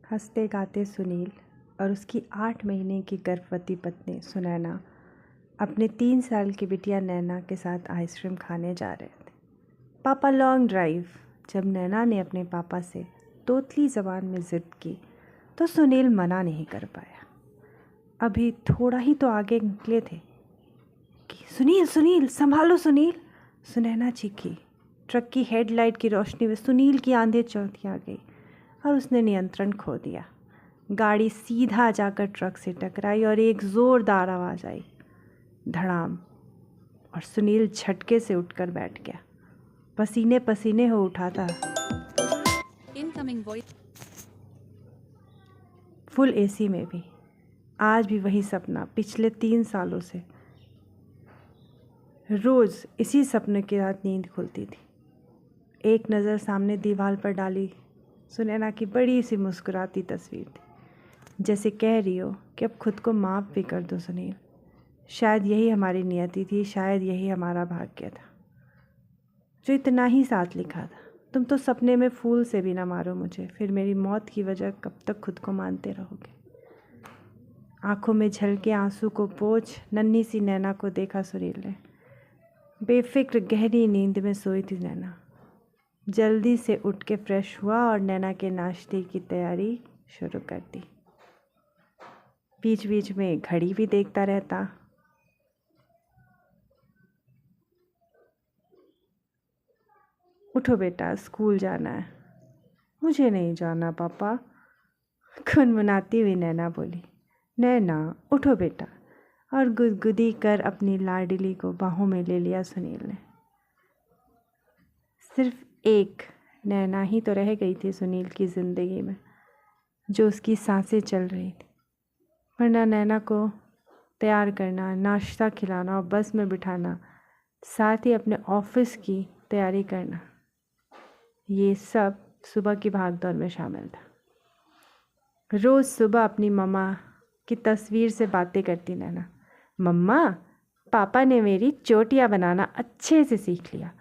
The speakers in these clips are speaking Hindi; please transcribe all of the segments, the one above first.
हंसते गाते सुनील और उसकी 8 महीने की गर्भवती पत्नी सुनैना अपने 3 साल की बिटिया नैना के साथ आइसक्रीम खाने जा रहे थे। पापा लॉन्ग ड्राइव। जब नैना ने अपने पापा से तोतली ज़बान में ज़िद की तो सुनील मना नहीं कर पाया। अभी थोड़ा ही तो आगे निकले थे कि सुनील सुनील संभालो सुनील, सुनैना चीखी। ट्रक की हेडलाइट की रोशनी में सुनील की आंखें चौंधिया गई और उसने नियंत्रण खो दिया। गाड़ी सीधा जाकर ट्रक से टकराई और एक ज़ोरदार आवाज़ आई, धड़ाम, और सुनील झटके से उठकर बैठ गया। पसीने पसीने हो उठा था। Incoming voice. फुल एसी में भी आज भी वही सपना। पिछले 3 सालों से रोज़ इसी सपने के साथ नींद खुलती थी। एक नज़र सामने दीवार पर डाली सुनैना की बड़ी सी मुस्कुराती तस्वीर थी, जैसे कह रही हो कि अब खुद को माफ़ भी कर दो सुनील। शायद यही हमारी नियति थी, शायद यही हमारा भाग्य था जो इतना ही साथ लिखा था। तुम तो सपने में फूल से भी ना मारो मुझे, फिर मेरी मौत की वजह कब तक खुद को मानते रहोगे। आंखों में झलके आंसू को पोंछ नन्ही सी नैना को देखा सुनील ने। बेफिक्र गहरी नींद में सोई थी नैना। जल्दी से उठ के फ्रेश हुआ और नैना के नाश्ते की तैयारी शुरू कर दी। बीच बीच में घड़ी भी देखता रहता। उठो बेटा, स्कूल जाना है। मुझे नहीं जाना पापा, गुनगुनाती हुई नैना बोली। नैना उठो बेटा, और गुदगुदी कर अपनी लाडली को बाहों में ले लिया सुनील ने। सिर्फ एक नैना ही तो रह गई थी सुनील की ज़िंदगी में, जो उसकी सांसें चल रही थी। वरना नैना को तैयार करना, नाश्ता खिलाना और बस में बिठाना, साथ ही अपने ऑफिस की तैयारी करना, ये सब सुबह की भागदौड़ में शामिल था। रोज़ सुबह अपनी मम्मा की तस्वीर से बातें करती नैना। मम्मा, पापा ने मेरी चोटियाँ बनाना अच्छे से सीख लिया,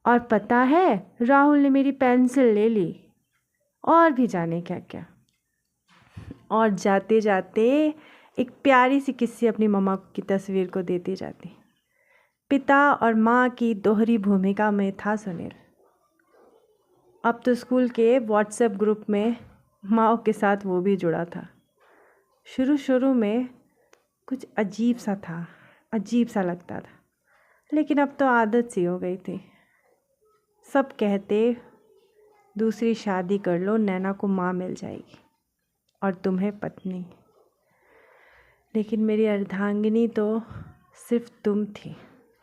और पता है राहुल ने मेरी पेंसिल ले ली, और भी जाने क्या क्या। और जाते जाते एक प्यारी सी किस्सी अपनी मम्मा की तस्वीर को देती जाती। पिता और माँ की दोहरी भूमिका में था सुनील। अब तो स्कूल के व्हाट्सएप ग्रुप में माँ के साथ वो भी जुड़ा था। शुरू शुरू में कुछ अजीब सा लगता था, लेकिन अब तो आदत सी हो गई थी। सब कहते दूसरी शादी कर लो, नैना को माँ मिल जाएगी और तुम्हें पत्नी। लेकिन मेरी अर्धांगिनी तो सिर्फ तुम थी,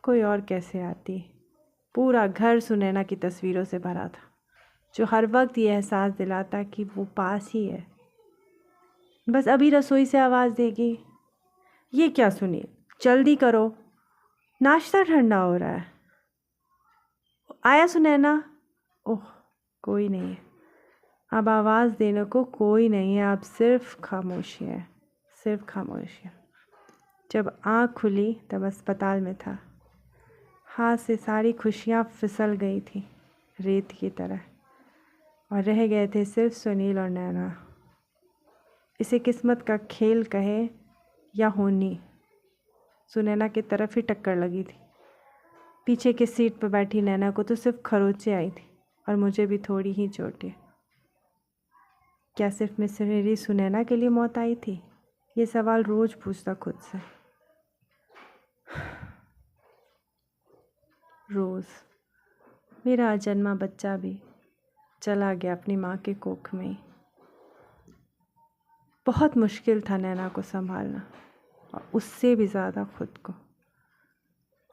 कोई और कैसे आती। पूरा घर सुनैना की तस्वीरों से भरा था, जो हर वक्त ये एहसास दिलाता कि वो पास ही है। बस अभी रसोई से आवाज़ देगी, ये क्या सुनील, जल्दी करो, नाश्ता ठंडा हो रहा है। आया सुनैना? ओह, कोई नहीं है। अब आवाज़ देने को कोई नहीं है, अब सिर्फ खामोशी है, सिर्फ खामोशी। जब आँख खुली तब अस्पताल में था। हाथ से सारी खुशियाँ फिसल गई थी रेत की तरह, और रह गए थे सिर्फ सुनील और नैना। इसे किस्मत का खेल कहे या होनी, सुनैना की तरफ ही टक्कर लगी थी। पीछे की सीट पर बैठी नैना को तो सिर्फ खरोंचें आई थी, और मुझे भी थोड़ी ही चोटें। क्या सिर्फ मिसरी सुनैना के लिए मौत आई थी? ये सवाल रोज़ पूछता खुद से, रोज़। मेरा अजन्मा बच्चा भी चला गया अपनी माँ के कोख में ही। बहुत मुश्किल था नैना को संभालना, और उससे भी ज़्यादा खुद को।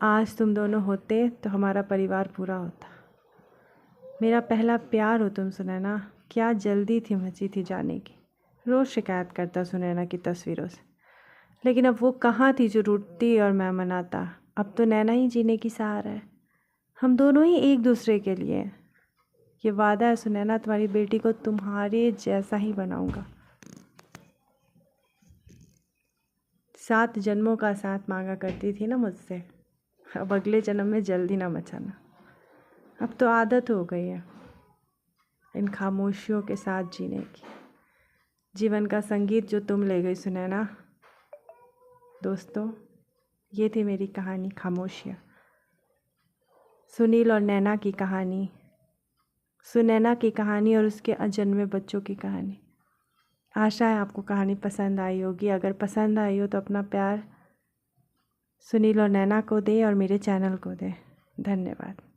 आज तुम दोनों होते तो हमारा परिवार पूरा होता। मेरा पहला प्यार हो तुम सुनैना, क्या जल्दी थी मची थी जाने की। रोज़ शिकायत करता सुनैना की तस्वीरों से, लेकिन अब वो कहाँ थी जो रूठती और मैं मनाता। अब तो नैना ही जीने की सहारा है। हम दोनों ही एक दूसरे के लिए। ये वादा है सुनैना, तुम्हारी बेटी को तुम्हारे जैसा ही बनाऊंगा। 7 जन्मों का साथ मांगा करती थी ना मुझसे, अब अगले जन्म में जल्दी ना मचाना। अब तो आदत हो गई है इन खामोशियों के साथ जीने की। जीवन का संगीत जो तुम ले गई सुनैना। दोस्तों, ये थी मेरी कहानी खामोशियाँ। सुनील और नैना की कहानी, सुनैना की कहानी और उसके अजन्मे बच्चों की कहानी। आशा है आपको कहानी पसंद आई होगी। अगर पसंद आई हो तो अपना प्यार सुनील और नैना को दें और मेरे चैनल को दें। धन्यवाद।